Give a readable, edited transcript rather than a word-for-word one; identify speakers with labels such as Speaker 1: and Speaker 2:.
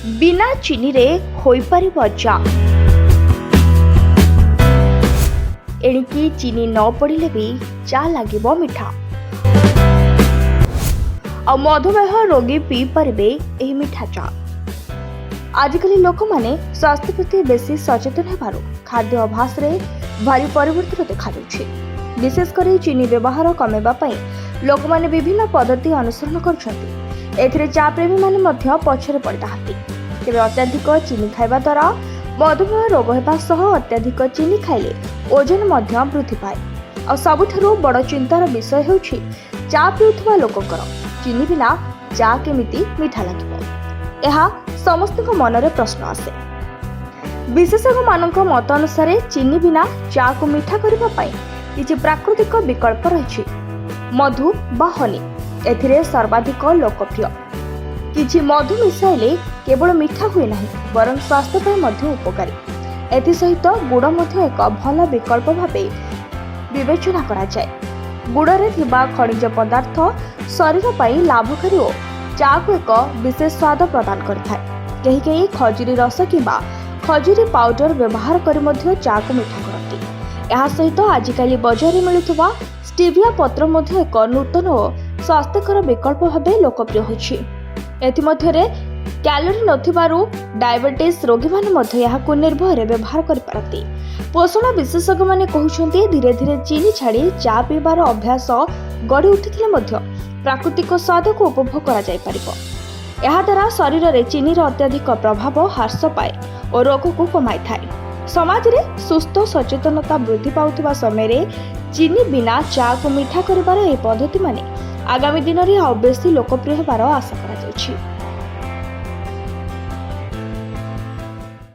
Speaker 1: बिना चीनी रे होई परिबो चा। एणिकी चीनी न पड़िले भी चा लागिबो मिठा। आ मधुमेह रोगी पी परिबे एही मिठा चा। आजिकली लोक माने स्वास्थ्य प्रति बेसी सचेतन हेबारु खाद्य अभ्यास रे भारी परिवर्तन देखा जाउछि। विशेषकर चीनी व्यवहार कमेबा पई लोक माने विभिन्न पद्धति अनुसरण करछन्ति। एथिरे चा प्रेमी माने मध्य पछरे पड़ताहति। तेबे अत्याधिक चीनी खाइबा द्वारा मधुमेह रोग हेबा सह अत्याधिक चीनी खाइले ओजन मध्य वृद्धि पाए। आ सबुठारु बड़ चिंतार विषय हेउछि चा पिउथबा लोकंकर चीनी बिना चा केमिति मिठा लागिबो। एहा समस्तक मनरे प्रश्न आसे। विशेषज्ञ मानक मत अनुसार चीनी बिना चा को मिठा करबा पई किछि प्राकृतिक विकल्प रहिछि। मधु बा हनी एथिरे सर्वाधिक लोकप्रिय। किछि मधु मिसाइले केवल मिठा हुए नहीं बरं स्वास्थ्य पर मध्य उपकारी। एथि सहित गुड़ मध्य एक भल विकल्प भावे विवेचना करा जाए। गुड़रे थिबा खनिज पदार्थ शरीर पई लाभकारी ओ चा को एक विशेष स्वाद प्रदान करथाय। केही केही खजुरी रस किबा खजुरी पाउडर व्यवहार करि मध्य चा को मिठा करती। एहा सहित आजिकाली बाजार में मिलुथबा स्टीविया पत्र मध्य एक नूतन और स्वास्थ्यकर विकल्प भावे लोकप्रिय होछि। एथि मध्यरे कैलोरी नथिबारु डायबिटीज रोगी माने मध्य याहाकु निर्भय व्यवहार करि पारती। पोषण विशेषज्ञ माने कहउछन्ती धीरे धीरे चीनी छाड़ी चा पीबार अभ्यास गढ़ी उठिथिले मध्य प्राकृतिक स्वाद को उपभोग करा जाय परिबो। एहा द्वारा शरीर रे चीनी रो अत्यधिक प्रभाव ह्रास पाए और रोग को कमाई थाए। समाज रे सुस्थ सचेतनता वृद्धि पाउथबा समय रे चीनी बिना चा को मिठा करिबार ए पद्धति माने आगामी दिन रे बेसी लोकप्रिय हेबार आशा करा जाउछि।